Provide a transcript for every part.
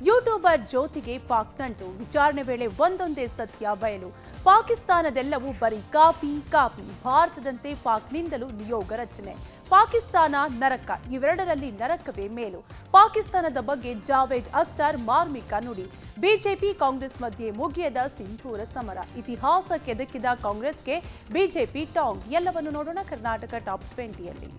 YouTuber ಜ್ಯೋತಿಗೆ Pak ನಂಟು. ವಿಚಾರಣೆ ವೇಳೆ ಒಂದೊಂದೇ ಸತ್ಯ ಬಯಲು. ಪಾಕಿಸ್ತಾನದೆಲ್ಲವೂ ಬರೀ ಕಾಪಿ. ಭಾರತದಂತೆ ಪಾಕ್ನಿಂದಲೂ ನಿಯೋಗ ರಚನೆ. ಪಾಕಿಸ್ತಾನ ನರಕ, ಇವೆರಡರಲ್ಲಿ ನರಕವೇ ಮೇಲು. ಪಾಕಿಸ್ತಾನದ ಬಗ್ಗೆ ಜಾವೇದ್ ಅಖ್ತರ್ ಮಾರ್ಮಿಕ ನುಡಿ. ಬಿಜೆಪಿ ಕಾಂಗ್ರೆಸ್ ಮಧ್ಯೆ ಮುಗಿಯದ ಸಿಂಧೂರ ಸಮರ. ಇತಿಹಾಸ ಕೆದಕಿದ ಕಾಂಗ್ರೆಸ್ಗೆ ಬಿಜೆಪಿ ಟಾಂಗ್. ಎಲ್ಲವನ್ನು ನೋಡೋಣ ಕರ್ನಾಟಕ ಟಾಪ್ 20ಯಲ್ಲಿ.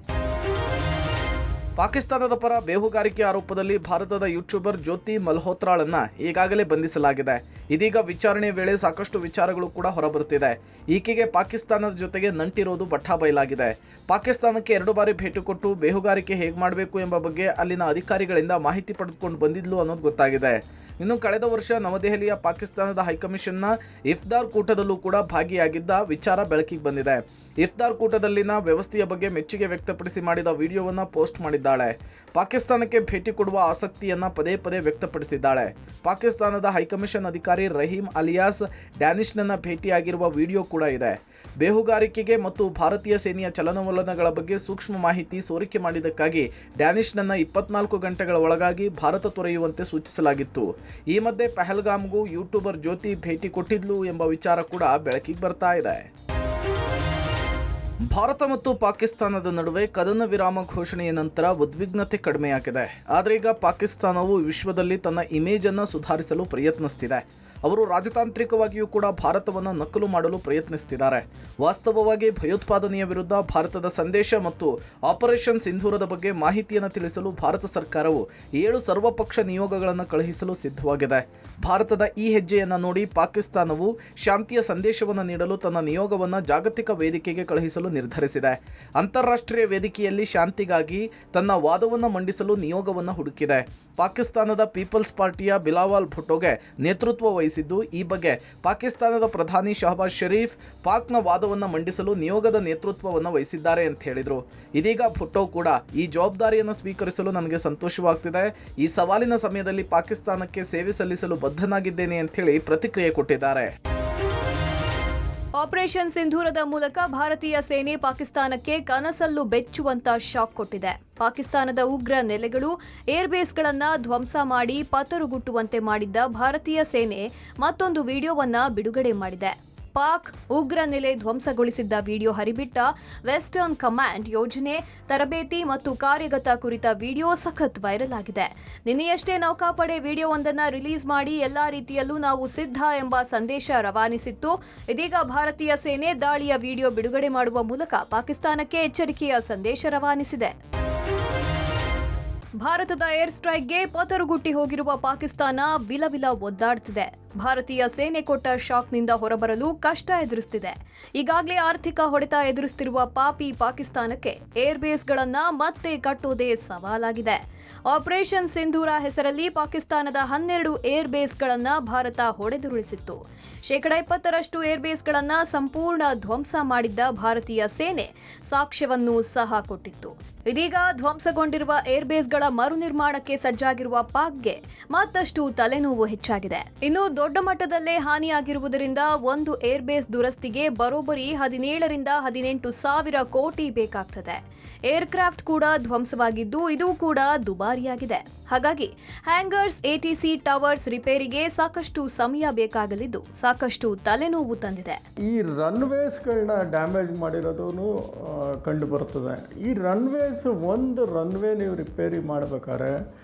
ಪಾಕಿಸ್ತಾನದ ಪರ ಬೇಹುಗಾರಿಕೆ ಆರೋಪದಲ್ಲಿ ಭಾರತದ ಯೂಟ್ಯೂಬರ್ ಜ್ಯೋತಿ ಮಲ್ಹೋತ್ರಾಳನ್ನ ಈಗಾಗಲೇ ಬಂಧಿಸಲಾಗಿದೆ. ಇದೀಗ ವಿಚಾರಣೆ ವೇಳೆ ಸಾಕಷ್ಟು ವಿಚಾರಗಳು ಕೂಡ ಹೊರಬರುತ್ತಿದೆ. ಈಕೆಗೆ ಪಾಕಿಸ್ತಾನದ ಜೊತೆಗೆ ನಂಟಿರೋದು ಬಯಲಾಗಿದೆ. ಪಾಕಿಸ್ತಾನಕ್ಕೆ 2 ಬಾರಿ ಭೇಟಿ ಕೊಟ್ಟು ಬೇಹುಗಾರಿಕೆ ಹೇಗೆ ಮಾಡಬೇಕು ಎಂಬ ಬಗ್ಗೆ ಅಲ್ಲಿನ ಅಧಿಕಾರಿಗಳಿಂದ ಮಾಹಿತಿ ಪಡೆದುಕೊಂಡು ಬಂದಿದ್ಲು ಅನ್ನೋದು ಗೊತ್ತಾಗಿದೆ. ಇನ್ನು ಕಳೆದ ವರ್ಷ ನವದೆಹಲಿಯ ಪಾಕಿಸ್ತಾನದ ಹೈಕಮಿಷನ್ನ ಇಫ್ತಾರ್ ಕೂಟದಲ್ಲೂ ಕೂಡ ಭಾಗಿಯಾಗಿದ್ದ ವಿಚಾರ ಬೆಳಕಿಗೆ ಬಂದಿದೆ. ಇಫ್ತಾರ್ ಕೂಟದಲ್ಲಿನ ವ್ಯವಸ್ಥೆಯ ಬಗ್ಗೆ ಮೆಚ್ಚುಗೆ ವ್ಯಕ್ತಪಡಿಸಿ ಮಾಡಿದ ವಿಡಿಯೋವನ್ನು ಪೋಸ್ಟ್ ಮಾಡಿದ್ದಾಳೆ. ಪಾಕಿಸ್ತಾನಕ್ಕೆ ಭೇಟಿ ಕೊಡುವ ಆಸಕ್ತಿಯನ್ನ ಪದೇ ವ್ಯಕ್ತಪಡಿಸಿದ್ದಾಳೆ. ಪಾಕಿಸ್ತಾನದ ಹೈಕಮಿಷನ್ ಅಧಿಕಾರಿ ರಹೀಂ ಅಲಿಯಾಸ್ ಡ್ಯಾನಿಶ್ನನ್ನ ಭೇಟಿಯಾಗಿರುವ ವಿಡಿಯೋ ಕೂಡ ಇದೆ. ಬೇಹುಗಾರಿಕೆಗೆ ಮತ್ತು ಭಾರತೀಯ ಸೇನೆಯ ಚಲನವಲನಗಳ ಬಗ್ಗೆ ಸೂಕ್ಷ್ಮ ಮಾಹಿತಿ ಸೋರಿಕೆ ಮಾಡಿದ್ದಕ್ಕಾಗಿ ಡ್ಯಾನಿಶ್ನನ್ನ 24 ಗಂಟೆಗಳ ಒಳಗಾಗಿ ಭಾರತ ತೊರೆಯುವಂತೆ ಸೂಚಿಸಲಾಗಿತ್ತು. ಈ ಮಧ್ಯೆ ಪಹಲ್ಗಾಮ್ಗೂ ಯೂಟ್ಯೂಬರ್ ಜ್ಯೋತಿ ಭೇಟಿ ಕೊಟ್ಟಿದ್ಲು ಎಂಬ ವಿಚಾರ ಕೂಡ ಬೆಳಕಿಗೆ ಬರ್ತಾ ಇದೆ. ಭಾರತ ಮತ್ತು ಪಾಕಿಸ್ತಾನದ ನಡುವೆ ಕದನ ವಿರಾಮ ಘೋಷಣೆಯ ನಂತರ ಉದ್ವಿಗ್ನತೆ ಕಡಿಮೆಯಾಗಿದೆ. ಆದರೆ ಈಗ ಪಾಕಿಸ್ತಾನವು ವಿಶ್ವದಲ್ಲಿ ತನ್ನ ಇಮೇಜ್ ಅನ್ನು ಸುಧಾರಿಸಲು ಪ್ರಯತ್ನಿಸುತ್ತಿದೆ. ಅವರು ರಾಜತಾಂತ್ರಿಕವಾಗಿಯೂ ಕೂಡ ಭಾರತವನ್ನು ನಕಲು ಮಾಡಲು ಪ್ರಯತ್ನಿಸುತ್ತಿದ್ದಾರೆ. ವಾಸ್ತವವಾಗಿ ಭಯೋತ್ಪಾದನೆಯ ವಿರುದ್ಧ ಭಾರತದ ಸಂದೇಶ ಮತ್ತು ಆಪರೇಷನ್ ಸಿಂಧೂರದ ಬಗ್ಗೆ ಮಾಹಿತಿಯನ್ನು ತಿಳಿಸಲು ಭಾರತ ಸರ್ಕಾರವು 7 ಸರ್ವಪಕ್ಷ ನಿಯೋಗಗಳನ್ನು ಕಳುಹಿಸಲು ಸಿದ್ಧವಾಗಿದೆ. ಭಾರತದ ಈ ಹೆಜ್ಜೆಯನ್ನು ನೋಡಿ ಪಾಕಿಸ್ತಾನವು ಶಾಂತಿಯ ಸಂದೇಶವನ್ನು ನೀಡಲು ತನ್ನ ನಿಯೋಗವನ್ನು ಜಾಗತಿಕ ವೇದಿಕೆಗೆ ಕಳುಹಿಸಲು ನಿರ್ಧರಿಸಿದೆ. ಅಂತಾರಾಷ್ಟ್ರೀಯ ವೇದಿಕೆಯಲ್ಲಿ ಶಾಂತಿಗಾಗಿ ತನ್ನ ವಾದವನ್ನು ಮಂಡಿಸಲು ನಿಯೋಗವನ್ನು ಹುಡುಕಿದೆ. ಪಾಕಿಸ್ತಾನದ ಪೀಪಲ್ಸ್ ಪಾರ್ಟಿಯ ಬಿಲಾವಲ್ ಭುಟ್ಟೋಗೆ ನೇತೃತ್ವ ವಹಿಸಿದ್ದು, ಈ ಬಗ್ಗೆ ಪಾಕಿಸ್ತಾನದ ಪ್ರಧಾನಿ ಶಹಬಾಜ್ ಶರೀಫ್ ಪಾಕ್ನ ವಾದವನ್ನು ಮಂಡಿಸಲು ನಿಯೋಗದ ನೇತೃತ್ವವನ್ನು ವಹಿಸಿದ್ದಾರೆ ಅಂತ ಹೇಳಿದರು. ಇದೀಗ ಭುಟ್ಟೋ ಕೂಡ ಈ ಜವಾಬ್ದಾರಿಯನ್ನು ಸ್ವೀಕರಿಸಲು ನನಗೆ ಸಂತೋಷವಾಗ್ತಿದೆ. ಈ ಸವಾಲಿನ ಸಮಯದಲ್ಲಿ ಪಾಕಿಸ್ತಾನಕ್ಕೆ ಸೇವೆ ಸಲ್ಲಿಸಲು ಬದ್ಧನಾಗಿದ್ದೇನೆ ಅಂತ ಹೇಳಿ ಪ್ರತಿಕ್ರಿಯೆ ಕೊಟ್ಟಿದ್ದಾರೆ. ಆಪರೇಷನ್ ಸಿಂಧೂರದ ಮೂಲಕ ಭಾರತೀಯ ಸೇನೆ ಪಾಕಿಸ್ತಾನಕ್ಕೆ ಕನಸಲ್ಲೂ ಬೆಚ್ಚುವಂತ ಶಾಕ್ ಕೊಟ್ಟಿದೆ. ಪಾಕಿಸ್ತಾನದ ಉಗ್ರ ನೆಲೆಗಳು, ಏರ್ಬೇಸ್ಗಳನ್ನು ಧ್ವಂಸ ಮಾಡಿ ಪತರುಗುಟ್ಟುವಂತೆ ಮಾಡಿದ್ದ ಭಾರತೀಯ ಸೇನೆ ಮತ್ತೊಂದು ವಿಡಿಯೋವನ್ನ ಬಿಡುಗಡೆ ಮಾಡಿದೆ. ಪಾಕ್ ಉಗ್ರ ನೆಲೆ ಧ್ವಂಸಗೊಳಿಸಿದ್ದ ವಿಡಿಯೋ ಹರಿಬಿಟ್ಟ ವೆಸ್ಟರ್ನ್ ಕಮಾಂಡ್ ಯೋಜನೆ, ತರಬೇತಿ ಮತ್ತು ಕಾರ್ಯಗತ ಕುರಿತ ವಿಡಿಯೋ ಸಖತ್ ವೈರಲ್ ಆಗಿದೆ. ನಿನ್ನೆಯಷ್ಟೇ ನೌಕಾಪಡೆ ವಿಡಿಯೋವೊಂದನ್ನು ರಿಲೀಸ್ ಮಾಡಿ ಎಲ್ಲಾ ರೀತಿಯಲ್ಲೂ ನಾವು ಸಿದ್ಧ ಎಂಬ ಸಂದೇಶ ರವಾನಿಸಿತ್ತು. ಇದೀಗ ಭಾರತೀಯ ಸೇನೆ ದಾಳಿಯ ವಿಡಿಯೋ ಬಿಡುಗಡೆ ಮಾಡುವ ಮೂಲಕ ಪಾಕಿಸ್ತಾನಕ್ಕೆ ಎಚ್ಚರಿಕೆಯ ಸಂದೇಶ ರವಾನಿಸಿದೆ. ಭಾರತದ ಏರ್ ಸ್ಟ್ರೈಕ್ಗೆ ಪತರುಗುಟ್ಟಿ ಹೋಗಿರುವ ಪಾಕಿಸ್ತಾನ ವಿಲವಿಲ ಒದ್ದಾಡ್ತಿದೆ. ಭಾರತೀಯ ಸೇನೆ ಕೊಟ್ಟ ಶಾಕ್ನಿಂದ ಹೊರಬರಲು ಕಷ್ಟ ಎದುರಿಸುತ್ತಿದೆ. ಈಗಾಗಲೇ ಆರ್ಥಿಕ ಹೊಡೆತ ಎದುರಿಸುತ್ತಿರುವ ಪಾಕಿಸ್ತಾನಕ್ಕೆ ಏರ್ಬೇಸ್ಗಳನ್ನ ಮತ್ತೆ ಕಟ್ಟೋದೇ ಸವಾಲಾಗಿದೆ. ಆಪರೇಷನ್ ಸಿಂಧೂರ ಹೆಸರಲ್ಲಿ ಪಾಕಿಸ್ತಾನದ 12 ಏರ್ಬೇಸ್ಗಳನ್ನ ಭಾರತ ಹೊಡೆದುರುಳಿಸಿತ್ತು. 20% ಏರ್ಬೇಸ್ಗಳನ್ನ ಸಂಪೂರ್ಣ ಧ್ವಂಸ ಮಾಡಿದ್ದ ಭಾರತೀಯ ಸೇನೆ ಸಾಕ್ಷ್ಯವನ್ನೂ ಸಹ ಕೊಟ್ಟಿತ್ತು. ಇದೀಗ ಧ್ವಂಸಗೊಂಡಿರುವ ಏರ್ಬೇಸ್ಗಳ ಮರು ನಿರ್ಮಾಣಕ್ಕೆ ಸಜ್ಜಾಗಿರುವ ಪಾಕ್ಗೆ ಮತ್ತಷ್ಟು ತಲೆನೋವು ಹೆಚ್ಚಾಗಿದೆ. ಇನ್ನು ದೊಡ್ಡ ಮಟ್ಟದಲ್ಲೇ ಹಾನಿಯಾಗಿರುವುದರಿಂದ ಒಂದು ಏರ್ಬೇಸ್ ದುರಸ್ತಿಗೆ ಬರೋಬ್ಬರಿ 17 ರಿಂದ 18 ಸಾವಿರ ಕೋಟಿ ಬೇಕಾಗ್ತದೆ. ಏರ್ಕ್ರಾಫ್ಟ್ ಕೂಡ ಧ್ವಂಸವಾಗಿದ್ದು ಇದು ಕೂಡ ದುಬಾರಿಯಾಗಿದೆ. ಹಾಗಾಗಿ ಹ್ಯಾಂಗರ್ಸ್, ATC ಟವರ್ಸ್ ರಿಪೇರಿಗೆ ಸಾಕಷ್ಟು ಸಮಯ ಬೇಕಾಗಲಿದ್ದು ಸಾಕಷ್ಟು ತಲೆನೋವು ತಂದಿದೆ. ಈ ರನ್ವೇಸ್ಗಳನ್ನ ಡ್ಯಾಮೇಜ್ ಮಾಡಿರೋದು ಕಂಡು ಬರ್ತದೆ. ಈ ಒಂದು ರನ್ವೇ ನೀವು ರಿಪೇರಿ ಮಾಡಬೇಕಾದ್ರೆ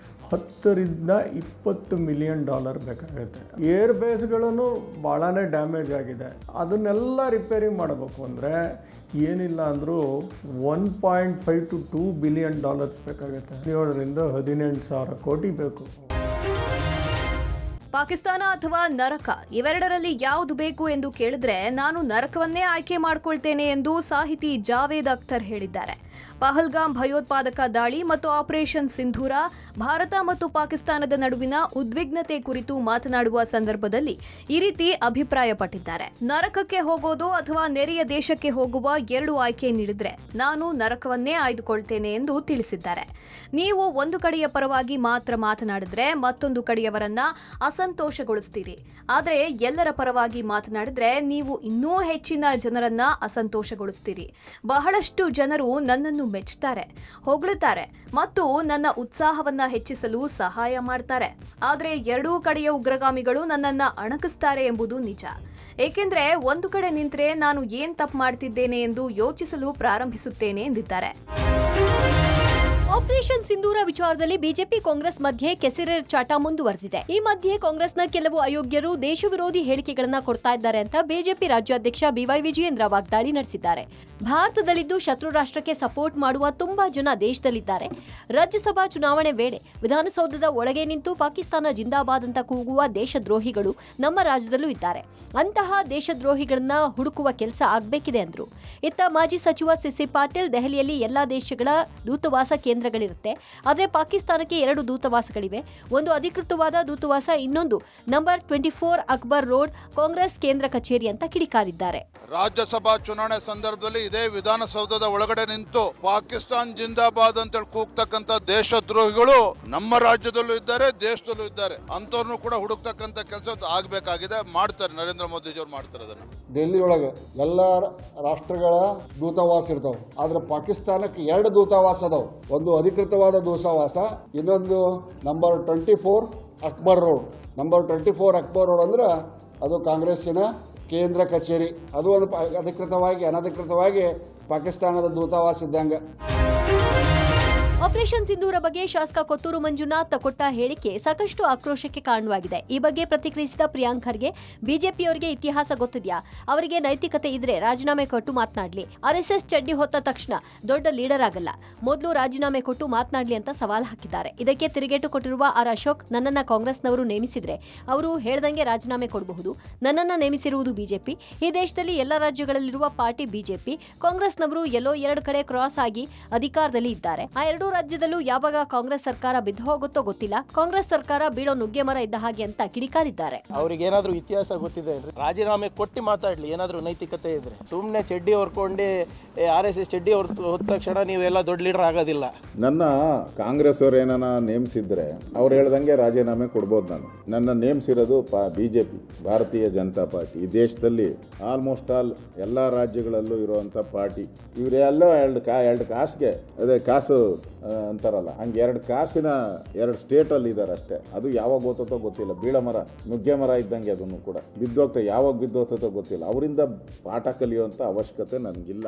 $10 ರಿಂದ $20 ಮಿಲಿಯನ್ ಬೇಕಾಗುತ್ತೆ. ಏರ್ ಬೇಸ್ಗಳೂ ಭಾಳನೇ ಡ್ಯಾಮೇಜ್ ಆಗಿದೆ. ಅದನ್ನೆಲ್ಲ ರಿಪೇರಿ ಮಾಡಬೇಕು ಅಂದರೆ ಏನಿಲ್ಲ ಅಂದರೂ $1.5 to $2 ಬಿಲಿಯನ್ ಬೇಕಾಗುತ್ತೆ. 17 ರಿಂದ 18 ಸಾವಿರ ಕೋಟಿ ಬೇಕು. ಪಾಕಿಸ್ತಾನ ಅಥವಾ ನರಕ, ಇವೆರಡರಲ್ಲಿ ಯಾವುದು ಬೇಕು ಎಂದು ಕೇಳಿದ್ರೆ ನಾನು ನರಕವನ್ನೇ ಆಯ್ಕೆ ಮಾಡಿಕೊಳ್ತೇನೆ ಎಂದು ಸಾಹಿತಿ ಜಾವೇದ್ ಅಖ್ತರ್ ಹೇಳಿದ್ದಾರೆ. ಪಹಲ್ಗಾಮ್ ಭಯೋತ್ಪಾದಕ ದಾಳಿ ಮತ್ತು ಆಪರೇಷನ್ ಸಿಂಧೂರ ಭಾರತ ಮತ್ತು ಪಾಕಿಸ್ತಾನದ ನಡುವಿನ ಉದ್ವಿಗ್ನತೆ ಕುರಿತು ಮಾತನಾಡುವ ಸಂದರ್ಭದಲ್ಲಿ ಈ ರೀತಿ ಅಭಿಪ್ರಾಯಪಟ್ಟಿದ್ದಾರೆ. ನರಕಕ್ಕೆ ಹೋಗೋದು ಅಥವಾ ನೆರೆಯ ದೇಶಕ್ಕೆ ಹೋಗುವ 2 ಆಯ್ಕೆ ನೀಡಿದ್ರೆ ನಾನು ನರಕವನ್ನೇ ಆಯ್ದುಕೊಳ್ತೇನೆ ಎಂದು ತಿಳಿಸಿದ್ದಾರೆ. ನೀವು ಒಂದು ಕಡೆಯ ಪರವಾಗಿ ಮಾತ್ರ ಮಾತನಾಡಿದ್ರೆ ಮತ್ತೊಂದು ಕಡೆಯವರನ್ನ ಅಸಂತೋಷಗೊಳಿಸ್ತೀರಿ. ಆದರೆ ಎಲ್ಲರ ಪರವಾಗಿ ಮಾತನಾಡಿದ್ರೆ ನೀವು ಇನ್ನೂ ಹೆಚ್ಚಿನ ಜನರನ್ನ ಅಸಂತೋಷಗೊಳಿಸ್ತೀರಿ. ಬಹಳಷ್ಟು ಜನರು ನನ್ನನ್ನು ಮೆಚ್ಚುತ್ತಾರೆ, ಹೊಗಳುತ್ತಾರೆ ಮತ್ತು ನನ್ನ ಉತ್ಸಾಹವನ್ನ ಹೆಚ್ಚಿಸಲು ಸಹಾಯ ಮಾಡ್ತಾರೆ. ಆದರೆ ಎರಡೂ ಕಡೆಯ ಉಗ್ರಗಾಮಿಗಳು ನನ್ನನ್ನ ಅಣಕಿಸ್ತಾರೆ ಎಂಬುದು ನಿಜ. ಏಕೆಂದ್ರೆ ಒಂದು ಕಡೆ ನಿಂತ್ರೆ ನಾನು ಏನ್ ತಪ್ಪು ಮಾಡ್ತಿದ್ದೇನೆ ಎಂದು ಯೋಚಿಸಲು ಪ್ರಾರಂಭಿಸುತ್ತೇನೆ ಎಂದಿದ್ದಾರೆ. ಆಪರೇಷನ್ ಸಿಂಧೂರ ವಿಚಾರದಲ್ಲಿ ಬಿಜೆಪಿ ಕಾಂಗ್ರೆಸ್ ಮಧ್ಯೆ ಕೆಸರೆರಚಾಟ ಮುಂದುವರೆದಿದೆ. ಈ ಮಧ್ಯೆ ಕಾಂಗ್ರೆಸ್ನ ಕೆಲವು ಅಯೋಗ್ಯರು ದೇಶ ವಿರೋಧಿ ಹೇಳಿಕೆಗಳನ್ನ ಕೊಡ್ತಾ ಇದ್ದಾರೆ ಅಂತ ಬಿಜೆಪಿ ರಾಜ್ಯಾಧ್ಯಕ್ಷ ಬಿವೈ ವಿಜಯೇಂದ್ರ ವಾಗ್ದಾಳಿ ನಡೆಸಿದ್ದಾರೆ. ಭಾರತದಲ್ಲಿದ್ದು ಶತ್ರು ರಾಷ್ಟ್ರಕ್ಕೆ ಸಪೋರ್ಟ್ ಮಾಡುವ ತುಂಬಾ ಜನ ದೇಶದಲ್ಲಿದ್ದಾರೆ. ರಾಜ್ಯಸಭಾ ಚುನಾವಣೆ ವೇಳೆ ವಿಧಾನಸೌಧದ ಒಳಗೆ ನಿಂತು ಪಾಕಿಸ್ತಾನ ಜಿಂದಾಬಾದ್ ಅಂತ ಕೂಗುವ ದೇಶದ್ರೋಹಿಗಳು ನಮ್ಮ ರಾಜ್ಯದಲ್ಲೂ ಇದ್ದಾರೆ. ಅಂತಹ ದೇಶದ್ರೋಹಿಗಳನ್ನ ಹುಡುಕುವ ಕೆಲಸ ಆಗ್ಬೇಕಿದೆ ಅಂದ್ರು. ಇತ್ತ ಮಾಜಿ ಸಚಿವ ಸಿಸಿ ಪಾಟೀಲ್, ದೆಹಲಿಯಲ್ಲಿ ಎಲ್ಲಾ ದೇಶಗಳ ದೂತಾವಾಸ ಕೇಂದ್ರಗಳಿರುತ್ತೆ, ಆದರೆ ಪಾಕಿಸ್ತಾನಕ್ಕೆ 2 ದೂತಾವಾಸಗಳಿವೆ. ಒಂದು ಅಧಿಕೃತವಾದ ದೂತಾವಾಸ, ಇನ್ನೊಂದು ನಂಬರ್ 24 ಅಕ್ಬರ್ ರೋಡ್ ಕಾಂಗ್ರೆಸ್ ಕೇಂದ್ರ ಕಚೇರಿ ಅಂತ ಕಿಡಿಕಾರಿದ್ದಾರೆ. ರಾಜ್ಯಸಭಾ ಚುನಾವಣೆ ಸಂದರ್ಭದಲ್ಲಿ ಇದೇ ವಿಧಾನಸೌಧದ ಒಳಗಡೆ ನಿಂತು ಪಾಕಿಸ್ತಾನ್ ಜಿಂದಾಬಾದ್ ಅಂತ ಕೂಗ್ತಕ್ಕಂತ ದೇಶದ್ರೋಹಿಗಳು ನಮ್ಮ ರಾಜ್ಯದಲ್ಲೂ ಇದ್ದಾರೆ, ದೇಶದಲ್ಲೂ ಇದ್ದಾರೆ. ಅಂತವ್ರನ್ನು ಕೂಡ ಹುಡುಕ್ತಕ್ಕಂತ ಕೆಲಸ ಆಗ್ಬೇಕಾಗಿದೆ. ಮಾಡ್ತಾರೆ, ನರೇಂದ್ರ ಮೋದಿಜಿಯವ್ರು ಮಾಡ್ತಾರೆ ಅದನ್ನ. ಡೆಲ್ಲಿ ಒಳಗೆ ಎಲ್ಲ ರಾಷ್ಟ್ರಗಳ ದೂತಾವಾಸ ಇರ್ತಾವೆ, ಆದ್ರೆ ಪಾಕಿಸ್ತಾನಕ್ಕೆ 2 ದೂತಾವಾಸ ಅದಾವ. ಒಂದು ಅಧಿಕೃತವಾದ ದೂತಾವಾಸ, ಇನ್ನೊಂದು number 24 Akbar road. Number 24 Akbar road ಅಂದ್ರೆ ಅದು ಕಾಂಗ್ರೆಸ್ಸಿನ ಕೇಂದ್ರ ಕಚೇರಿ. ಅದು ಒಂದು ಅಧಿಕೃತವಾಗಿ ಅನಧಿಕೃತವಾಗಿ ಪಾಕಿಸ್ತಾನದ ದೂತಾವಾಸ ಇದ್ದಂಗೆ. ಆಪರೇಷನ್ ಸಿಂಧೂರ ಬಗ್ಗೆ ಶಾಸಕ ಕೊತ್ತೂರು ಮಂಜುನಾಥ್ ಕೊಟ್ಟ ಹೇಳಿಕೆ ಸಾಕಷ್ಟು ಆಕ್ರೋಶಕ್ಕೆ ಕಾರಣವಾಗಿದೆ. ಈ ಬಗ್ಗೆ ಪ್ರತಿಕ್ರಿಯಿಸಿದ ಪ್ರಿಯಾಂಕ್ ಖರ್ಗೆ, ಬಿಜೆಪಿಯವರಿಗೆ ಇತಿಹಾಸ ಗೊತ್ತಿದ್ಯಾ? ಅವರಿಗೆ ನೈತಿಕತೆ ಇದ್ರೆ ರಾಜೀನಾಮೆ ಕೊಟ್ಟು ಮಾತನಾಡ್ಲಿ. ಆರ್ಎಸ್ಎಸ್ ಚಡ್ಡಿ ಹೊತ್ತ ತಕ್ಷಣ ದೊಡ್ಡ ಲೀಡರ್ ಆಗಲ್ಲ, ಮೊದಲು ರಾಜೀನಾಮೆ ಕೊಟ್ಟು ಮಾತನಾಡ್ಲಿ ಅಂತ ಸವಾಲ್ ಹಾಕಿದ್ದಾರೆ. ಇದಕ್ಕೆ ತಿರುಗೇಟು ಕೊಟ್ಟಿರುವ ಆರ್ ಅಶೋಕ್, ನನ್ನನ್ನ ಕಾಂಗ್ರೆಸ್ನವರು ನೇಮಿಸಿದ್ರೆ ಅವರು ಹೇಳ್ದಂಗೆ ರಾಜೀನಾಮೆ ಕೊಡಬಹುದು. ನನ್ನನ್ನ ನೇಮಿಸಿರುವುದು ಬಿಜೆಪಿ. ಈ ದೇಶದಲ್ಲಿ ಎಲ್ಲ ರಾಜ್ಯಗಳಲ್ಲಿರುವ ಪಾರ್ಟಿ ಬಿಜೆಪಿ. ಕಾಂಗ್ರೆಸ್ನವರು ಎಲ್ಲೋ 2 ಕಡೆ ಕ್ರಾಸ್ ಆಗಿ ಅಧಿಕಾರದಲ್ಲಿ ಇದ್ದಾರೆ. ಆ 2 ರಾಜ್ಯದಲ್ಲೂ ಯಾವಾಗ ಕಾಂಗ್ರೆಸ್ ಸರ್ಕಾರ ಬಿದ್ದು ಹೋಗುತ್ತೋ ಗೊತ್ತಿಲ್ಲ. ಕಾಂಗ್ರೆಸ್ ಸರ್ಕಾರ ಬೀಳೋ ನುಗ್ಗೆ ಮರ ಇದ್ದ ಹಾಗೆ ಅಂತ ಕಿಡಿಕಾರಿದ್ದಾರೆ. ಅವ್ರಿಗೆ ಏನಾದ್ರೂ ಇತಿಹಾಸ ಗೊತ್ತಿದೆ, ರಾಜೀನಾಮೆ ಕೊಟ್ಟು ಮಾತಾಡ್ಲಿ, ಏನಾದ್ರೂ ನೈತಿಕತೆ ಇದ್ರೆ. ಸುಮ್ಮನೆ ಚಡ್ಡಿ ಹೊರ್ಕೊಂಡೆ RSS ಚಡ್ಡಿ ಹೊತ್ತ ತಕ್ಷಣ ನೀವೆಲ್ಲ ದೊಡ್ಡ ಲೀಡರ್ ಆಗೋದಿಲ್ಲ. ನನ್ನ ಕಾಂಗ್ರೆಸ್ ಅವ್ರು ಏನಾನ ನೇಮಿಸಿದ್ರೆ ಅವ್ರು ಹೇಳ್ದಂಗೆ ರಾಜೀನಾಮೆ ಕೊಡ್ಬೋದು. ನನ್ನ ನೇಮಿಸಿರೋದು ಬಿಜೆಪಿ, ಭಾರತೀಯ ಜನತಾ ಪಾರ್ಟಿ. ಈ ದೇಶದಲ್ಲಿ ಆಲ್ಮೋಸ್ಟ್ ಆಲ್ ಎಲ್ಲ ರಾಜ್ಯಗಳಲ್ಲೂ ಇರುವಂಥ ಪಾರ್ಟಿ. ಇವರೆಲ್ಲ ಎರಡು ಕಾಸಿಗೆ, ಅದೇ ಕಾಸು ಅಂತಾರಲ್ಲ, ಹಂಗೆ 2 ಕಾಸಿನ 2 ಸ್ಟೇಟಲ್ಲಿ ಇದ್ದಾರೆ ಅಷ್ಟೇ. ಅದು ಯಾವಾಗ ಓದ್ತೋ ಗೊತ್ತಿಲ್ಲ. ಬೀಳ ಮರ, ನುಗ್ಗೆ ಮರ ಇದ್ದಂಗೆ ಅದನ್ನು ಕೂಡ ಬಿದ್ದೋಗ್ತದೆ. ಯಾವಾಗ ಬಿದ್ದೋಗ್ತೋ ಗೊತ್ತಿಲ್ಲ. ಅವರಿಂದ ಪಾಠ ಕಲಿಯುವಂಥ ಅವಶ್ಯಕತೆ ನನಗಿಲ್ಲ.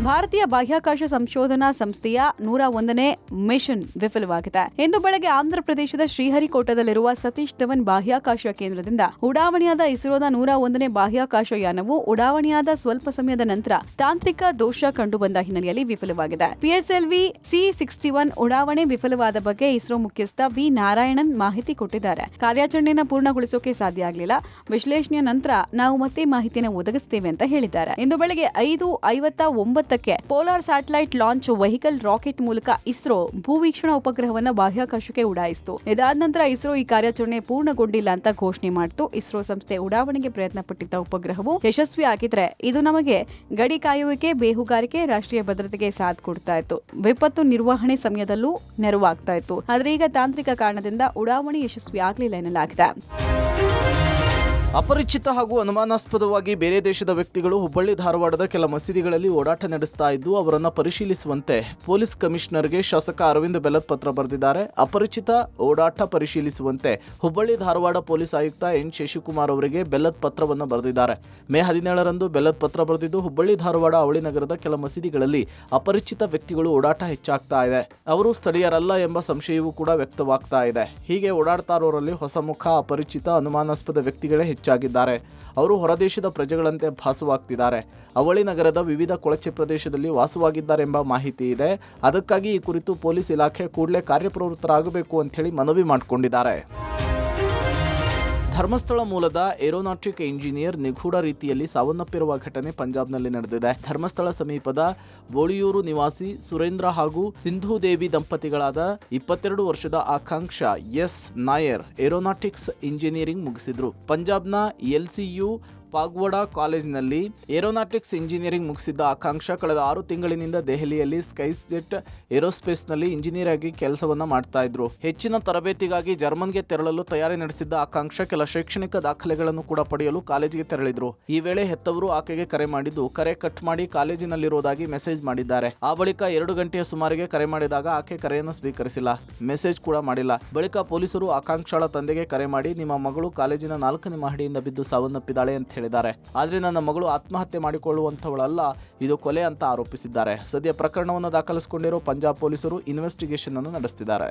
ಭಾರತೀಯ ಬಾಹ್ಯಾಕಾಶ ಸಂಶೋಧನಾ ಸಂಸ್ಥೆಯ 101ನೇ ಮಿಷನ್ ವಿಫಲವಾಗಿದೆ. ಇಂದು ಬೆಳಗ್ಗೆ ಆಂಧ್ರಪ್ರದೇಶದ ಶ್ರೀಹರಿಕೋಟದಲ್ಲಿರುವ ಸತೀಶ್ ಧವನ್ ಬಾಹ್ಯಾಕಾಶ ಕೇಂದ್ರದಿಂದ ಉಡಾವಣೆಯಾದ ಇಸ್ರೋದ 101ನೇ ಬಾಹ್ಯಾಕಾಶ ಯಾನವು ಉಡಾವಣೆಯಾದ ಸ್ವಲ್ಪ ಸಮಯದ ನಂತರ ತಾಂತ್ರಿಕ ದೋಷ ಕಂಡುಬಂದ ಹಿನ್ನೆಲೆಯಲ್ಲಿ ವಿಫಲವಾಗಿದೆ. PSLV C61 ಉಡಾವಣೆ ವಿಫಲವಾದ ಬಗ್ಗೆ ಇಸ್ರೋ ಮುಖ್ಯಸ್ಥ ವಿ ನಾರಾಯಣನ್ ಮಾಹಿತಿ ಕೊಟ್ಟಿದ್ದಾರೆ. ಕಾರ್ಯಾಚರಣೆಯನ್ನು ಪೂರ್ಣಗೊಳಿಸೋಕೆ ಸಾಧ್ಯ ಆಗಲಿಲ್ಲ. ವಿಶ್ಲೇಷಣೆಯ ನಂತರ ನಾವು ಮತ್ತೆ ಮಾಹಿತಿಯನ್ನು ಒದಗಿಸುತ್ತೇವೆ ಅಂತ ಹೇಳಿದ್ದಾರೆ. ಇಂದು ಬೆಳಗ್ಗೆ 5:59 polar satellite launch vehicle rocket ಮೂಲಕ ಇಸ್ರೋ ಭೂವೀಕ್ಷಣಾ ಉಪಗ್ರಹವನ್ನು ಬಾಹ್ಯಾಕಾಶಕ್ಕೆ ಉಡಾಯಿಸಿತು. ಇದಾದ ನಂತರ ಇಸ್ರೋ ಈ ಕಾರ್ಯಾಚರಣೆ ಪೂರ್ಣಗೊಂಡಿಲ್ಲ ಅಂತ ಘೋಷಣೆ ಮಾಡಿತು. ಇಸ್ರೋ ಸಂಸ್ಥೆ ಉಡಾವಣೆಗೆ ಪ್ರಯತ್ನ ಪಟ್ಟಿದ್ದ ಉಪಗ್ರಹವು ಯಶಸ್ವಿ ಆಗಿದ್ರೆ ಇದು ನಮಗೆ ಗಡಿ ಕಾಯುವಿಕೆ, ಬೇಹುಗಾರಿಕೆ, ರಾಷ್ಟ್ರೀಯ ಭದ್ರತೆಗೆ ಸಾಥ್ ಕೊಡ್ತಾ ಇತ್ತು. ವಿಪತ್ತು ನಿರ್ವಹಣೆ ಸಮಯದಲ್ಲೂ ನೆರವಾಗ್ತಾ ಇತ್ತು. ಆದ್ರೆ ಈಗ ತಾಂತ್ರಿಕ ಕಾರಣದಿಂದ ಉಡಾವಣೆ ಯಶಸ್ವಿ ಆಗಲಿಲ್ಲ ಎನ್ನಲಾಗಿದೆ. ಅಪರಿಚಿತ ಹಾಗೂ ಅನುಮಾನಾಸ್ಪದವಾಗಿ ಬೇರೆ ದೇಶದ ವ್ಯಕ್ತಿಗಳು ಹುಬ್ಬಳ್ಳಿ ಧಾರವಾಡದ ಕೆಲ ಮಸೀದಿಗಳಲ್ಲಿ ಓಡಾಟ ನಡೆಸ್ತಾ ಇದ್ದು ಅವರನ್ನು ಪರಿಶೀಲಿಸುವಂತೆ ಪೊಲೀಸ್ ಕಮಿಷನರ್ಗೆ ಶಾಸಕ ಅರವಿಂದ್ ಬೆಲ್ಲದ್ ಪತ್ರ ಬರೆದಿದ್ದಾರೆ. ಅಪರಿಚಿತ ಓಡಾಟ ಪರಿಶೀಲಿಸುವಂತೆ ಹುಬ್ಬಳ್ಳಿ ಧಾರವಾಡ ಪೊಲೀಸ್ ಆಯುಕ್ತ ಎನ್ ಶಶಿಕುಮಾರ್ ಅವರಿಗೆ ಬೆಲ್ಲದ್ ಪತ್ರವನ್ನು ಬರೆದಿದ್ದಾರೆ. ಮೇ 17ರಂದು ಬೆಲ್ಲದ್ ಪತ್ರ ಬರೆದಿದ್ದು ಹುಬ್ಬಳ್ಳಿ ಧಾರವಾಡ ಅವಳಿ ನಗರದ ಕೆಲ ಮಸೀದಿಗಳಲ್ಲಿ ಅಪರಿಚಿತ ವ್ಯಕ್ತಿಗಳು ಓಡಾಟ ಹೆಚ್ಚಾಗ್ತಾ ಇದೆ. ಅವರು ಸ್ಥಳೀಯರಲ್ಲ ಎಂಬ ಸಂಶಯವೂ ಕೂಡ ವ್ಯಕ್ತವಾಗ್ತಾ ಇದೆ. ಹೀಗೆ ಓಡಾಡ್ತಾ ಇರೋರಲ್ಲಿ ಹೊಸ ಮುಖ, ಅಪರಿಚಿತ, ಅನುಮಾನಾಸ್ಪದ ವ್ಯಕ್ತಿಗಳೇ ಹೆಚ್ಚಾಗಿದ್ದಾರೆ. ಅವರು ಹೊರದೇಶದ ಪ್ರಜೆಗಳಂತೆ ಭಾಸವಾಗ್ತಿದ್ದಾರೆ. ಅವಳಿ ನಗರದ ವಿವಿಧ ಕೊಳಚೆ ಪ್ರದೇಶದಲ್ಲಿ ವಾಸವಾಗಿದ್ದಾರೆಂಬ ಮಾಹಿತಿ ಇದೆ. ಅದಕ್ಕಾಗಿ ಈ ಕುರಿತು ಪೊಲೀಸ್ ಇಲಾಖೆ ಕೂಡಲೇ ಕಾರ್ಯಪ್ರವೃತ್ತರಾಗಬೇಕು ಅಂತ ಹೇಳಿ ಮನವಿ ಮಾಡಿಕೊಂಡಿದ್ದಾರೆ. ಧರ್ಮಸ್ಥಳ ಮೂಲದ ಏರೋನಾಟಿಕ್ ಇಂಜಿನಿಯರ್ ನಿಗೂಢ ರೀತಿಯಲ್ಲಿ ಸಾವನ್ನಪ್ಪಿರುವ ಘಟನೆ ಪಂಜಾಬ್ನಲ್ಲಿ ನಡೆದಿದೆ. ಧರ್ಮಸ್ಥಳ ಸಮೀಪದ ಬೋಳಿಯೂರು ನಿವಾಸಿ ಸುರೇಂದ್ರ ಹಾಗೂ ಸಿಂಧೂ ದೇವಿ ದಂಪತಿಗಳಾದ 22 ವರ್ಷದ ಆಕಾಂಕ್ಷ ಎಸ್ ನಾಯರ್ ಏರೋನಾಟಿಕ್ಸ್ ಇಂಜಿನಿಯರಿಂಗ್ ಮುಗಿಸಿದ್ರು. ಪಂಜಾಬ್ನ LCU ಪಾಗ್ವಾಡಾ ಕಾಲೇಜಿನಲ್ಲಿ ಏರೋನಾಟಿಕ್ಸ್ ಇಂಜಿನಿಯರಿಂಗ್ ಮುಗಿಸಿದ್ದ ಆಕಾಂಕ್ಷ ಕಳೆದ 6 ತಿಂಗಳಿನಿಂದ ದೆಹಲಿಯಲ್ಲಿ ಸ್ಕೈಸ್ ಜೆಟ್ ಏರೋಸ್ಪೇಸ್ನಲ್ಲಿ ಇಂಜಿನಿಯರ್ ಆಗಿ ಕೆಲಸವನ್ನ ಮಾಡ್ತಾ ಇದ್ರು. ಹೆಚ್ಚಿನ ತರಬೇತಿಗಾಗಿ ಜರ್ಮನ್ಗೆ ತೆರಳಲು ತಯಾರಿ ನಡೆಸಿದ್ದ ಆಕಾಂಕ್ಷ ಕೆಲ ಶೈಕ್ಷಣಿಕ ದಾಖಲೆಗಳನ್ನು ಕೂಡ ಪಡೆಯಲು ಕಾಲೇಜಿಗೆ ತೆರಳಿದ್ರು. ಈ ವೇಳೆ ಹೆತ್ತವರು ಆಕೆಗೆ ಕರೆ ಮಾಡಿದ್ದು, ಕರೆ ಕಟ್ ಮಾಡಿ ಕಾಲೇಜಿನಲ್ಲಿರುವುದಾಗಿ ಮೆಸೇಜ್ ಮಾಡಿದ್ದಾರೆ. ಆ ಬಳಿಕ 2 ಗಂಟೆಯ ಸುಮಾರಿಗೆ ಕರೆ ಮಾಡಿದಾಗ ಆಕೆ ಕರೆಯನ್ನು ಸ್ವೀಕರಿಸಿಲ್ಲ, ಮೆಸೇಜ್ ಕೂಡ ಮಾಡಿಲ್ಲ. ಬಳಿಕ ಪೊಲೀಸರು ಆಕಾಂಕ್ಷಳ ತಂದೆಗೆ ಕರೆ ಮಾಡಿ, ನಿಮ್ಮ ಮಗಳು ಕಾಲೇಜಿನ 4ನೇ ಮಹಡಿಯಿಂದ ಬಿದ್ದು ಸಾವನ್ನಪ್ಪಿದ್ದಾಳೆ ಅಂತ ಹೇಳಿದ್ದಾರೆ. ಆದ್ರೆ ನನ್ನ ಮಗಳು ಆತ್ಮಹತ್ಯೆ ಮಾಡಿಕೊಳ್ಳುವಂತವಳಲ್ಲ, ಇದು ಕೊಲೆ ಅಂತ ಆರೋಪಿಸಿದ್ದಾರೆ. ಸದ್ಯ ಪ್ರಕರಣವನ್ನು ದಾಖಲಿಸಿಕೊಂಡಿರೋ ಪಂಜಾಬ್ ಪೊಲೀಸರು ಇನ್ವೆಸ್ಟಿಗೇಷನ್ ಅನ್ನು ನಡೆಸುತ್ತಿದ್ದಾರೆ.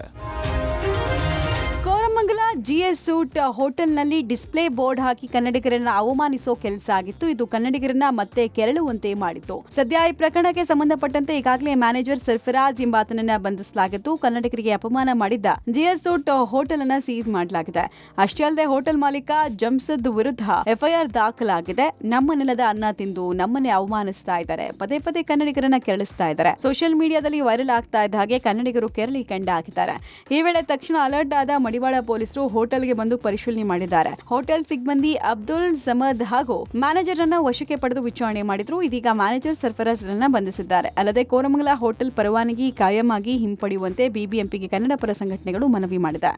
ಕೋರಮಂಗಲ ಜಿಎಸ್ ಸೂಟ್ ಹೋಟೆಲ್ನಲ್ಲಿ ಡಿಸ್ಪ್ಲೇ ಬೋರ್ಡ್ ಹಾಕಿ ಕನ್ನಡಿಗರನ್ನ ಅವಮಾನಿಸೋ ಕೆಲಸ ಆಗಿತ್ತು. ಇದು ಕನ್ನಡಿಗರನ್ನ ಮತ್ತೆ ಕೆರಳುವಂತೆ ಮಾಡಿತ್ತು. ಸದ್ಯ ಈ ಪ್ರಕರಣಕ್ಕೆ ಸಂಬಂಧಪಟ್ಟಂತೆ ಈಗಾಗಲೇ ಮ್ಯಾನೇಜರ್ ಸರ್ಫರಾಜ್ ಎಂಬಾತನನ್ನ ಬಂಧಿಸಲಾಗಿದ್ದು, ಕನ್ನಡಿಗರಿಗೆ ಅಪಮಾನ ಮಾಡಿದ್ದ ಜಿಎಸ್ ಸೂಟ್ ಹೋಟೆಲ್ ಅನ್ನ ಸೀಸ್ ಮಾಡಲಾಗಿದೆ. ಅಷ್ಟೇ ಅಲ್ಲದೆ ಹೋಟೆಲ್ ಮಾಲೀಕ ಜಮ್ಸದ್ ವಿರುದ್ಧ ಎಫ್ಐಆರ್ ದಾಖಲಾಗಿದೆ. ನಮ್ಮ ನೆಲದ ಅನ್ನ ತಿಂದು ನಮ್ಮನ್ನೇ ಅವಮಾನಿಸ್ತಾ ಇದ್ದಾರೆ, ಪದೇ ಪದೇ ಕನ್ನಡಿಗರನ್ನ ಕೆರಳಿಸ್ತಾ ಇದ್ದಾರೆ. ಸೋಷಿಯಲ್ ಮೀಡಿಯಾದಲ್ಲಿ ವೈರಲ್ ಆಗ್ತಾ ಇದ್ದ ಹಾಗೆ ಕನ್ನಡಿಗರು ಕೆರಳಿ ಕಂಡಾಗಿದ್ದಾರೆ. ಈ ವೇಳೆ ತಕ್ಷಣ ಅಲರ್ಟ್ ಆದ ಮಡಿವಾಳ ಪೊಲೀಸರು ಹೋಟೆಲ್ಗೆ ಬಂದು ಪರಿಶೀಲನೆ ಮಾಡಿದ್ದಾರೆ. ಹೋಟೆಲ್ ಸಿಬ್ಬಂದಿ ಅಬ್ದುಲ್ ಸಮದ್ ಹಾಗೂ ಮ್ಯಾನೇಜರ್ ಅನ್ನ ವಶಕ್ಕೆ ಪಡೆದು ವಿಚಾರಣೆ ಮಾಡಿದ್ರು. ಇದೀಗ ಮ್ಯಾನೇಜರ್ ಸರ್ಫರಾಜ್ ಅನ್ನ ಬಂಧಿಸಿದ್ದಾರೆ. ಅಲ್ಲದೆ ಕೋರಮಂಗಲ ಹೋಟೆಲ್ ಪರವಾನಗಿ ಕಾಯಂ ಆಗಿ ಹಿಂಪಡೆಯುವಂತೆ ಬಿಬಿಎಂಪಿಗೆ ಕನ್ನಡ ಪರ ಸಂಘಟನೆಗಳು ಮನವಿ ಮಾಡಿದೆ.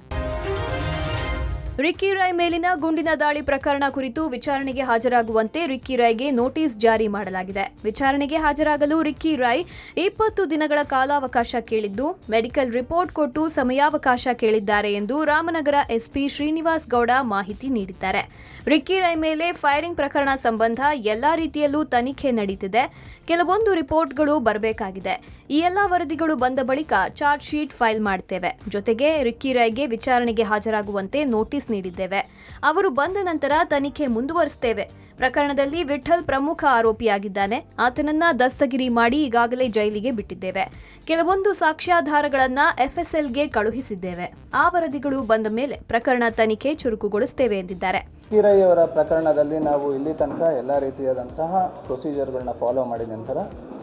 ರಿಕ್ಕಿ ರಾಯ್ ಮೇಲಿನ ಗುಂಡಿನ ದಾಳಿ ಪ್ರಕರಣ ಕುರಿತು ವಿಚಾರಣೆಗೆ ಹಾಜರಾಗುವಂತೆ ರಿಕ್ಕಿ ರಾಯ್ಗೆ ನೋಟಿಸ್ ಜಾರಿ ಮಾಡಲಾಗಿದೆ. ವಿಚಾರಣೆಗೆ ಹಾಜರಾಗಲು ರಿಕ್ಕಿ ರಾಯ್ 20 ದಿನಗಳ ಕಾಲಾವಕಾಶ ಕೇಳಿದ್ದು, ಮೆಡಿಕಲ್ ರಿಪೋರ್ಟ್ ಕೊಟ್ಟು ಸಮಯಾವಕಾಶ ಕೇಳಿದ್ದಾರೆ ಎಂದು ರಾಮನಗರ ಎಸ್ಪಿ ಶ್ರೀನಿವಾಸ್ ಗೌಡ ಮಾಹಿತಿ ನೀಡಿದ್ದಾರೆ. ರಿಕ್ಕಿ ರಾಯ್ ಮೇಲೆ ಫೈರಿಂಗ್ ಪ್ರಕರಣ ಸಂಬಂಧ ಎಲ್ಲಾ ರೀತಿಯಲ್ಲೂ ತನಿಖೆ ನಡೀತಿದೆ. ಕೆಲವೊಂದು ರಿಪೋರ್ಟ್ಗಳು ಬರಬೇಕಾಗಿದೆ. ಈ ಎಲ್ಲಾ ವರದಿಗಳು ಬಂದ ಬಳಿಕ ಚಾರ್ಜ್ ಶೀಟ್ ಫೈಲ್ ಮಾಡ್ತೇವೆ. ಜೊತೆಗೆ ರಿಕ್ಕಿ ರಾಯ್ಗೆ ವಿಚಾರಣೆಗೆ ಹಾಜರಾಗುವಂತೆ ನೋಟಿಸ್ ನೀಡಿದ್ದೇವೆ. ಅವರು ಬಂದ ನಂತರ ತನಿಖೆ ಮುಂದುವರಿಸುತ್ತೇವೆ. ಪ್ರಕರಣದಲ್ಲಿ ವಿಠಲ್ ಪ್ರಮುಖ ಆರೋಪಿಯಾಗಿದ್ದಾನೆ. ಆತನನ್ನ ದಸ್ತಗಿರಿ ಮಾಡಿ ಈಗಾಗಲೇ ಜೈಲಿಗೆ ಬಿಟ್ಟಿದ್ದೇವೆ. ಕೆಲವೊಂದು ಸಾಕ್ಷ್ಯಾಧಾರಗಳನ್ನ ಎಫ್ಎಸ್ಎಲ್ಗೆ ಕಳುಹಿಸಿದ್ದೇವೆ. ಆ ವರದಿಗಳು ಬಂದ ಮೇಲೆ ಪ್ರಕರಣ ತನಿಖೆ ಚುರುಕುಗೊಳಿಸುತ್ತೇವೆ ಎಂದಿದ್ದಾರೆ. ರಿಕ್ಕಿ ರಾಯ್ ಅವರ ಪ್ರಕರಣದಲ್ಲಿ ನಾವು ಇಲ್ಲಿ ತನಕ ಎಲ್ಲ ರೀತಿಯಾದಂತಹ ಪ್ರೊಸೀಜರ್ಗಳನ್ನ ಫಾಲೋ ಮಾಡಿದ ನಂತರ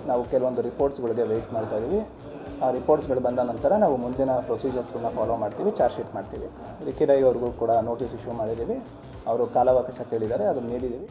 ನಾವು ಕೆಲವೊಂದು ರಿಪೋರ್ಟ್ಸ್ಗಳಿಗೆ ವೆಯ್ಟ್ ಮಾಡ್ತಾ ಇದ್ದೀವಿ. ಆ ರಿಪೋರ್ಟ್ಸ್ಗಳು ಬಂದ ನಂತರ ನಾವು ಮುಂದಿನ ಪ್ರೊಸೀಜರ್ಸ್ಗಳನ್ನ ಫಾಲೋ ಮಾಡ್ತೀವಿ, ಚಾರ್ಜ್ ಶೀಟ್ ಮಾಡ್ತೀವಿ. ರಿಕ್ಕಿ ರಾಯ್ ಅವ್ರಿಗೂ ಕೂಡ ನೋಟಿಸ್ ಇಶ್ಯೂ ಮಾಡಿದ್ದೀವಿ. ಅವರು ಕಾಲಾವಕಾಶ ಕೇಳಿದ್ದಾರೆ, ಅದನ್ನು ನೀಡಿದ್ದೀವಿ.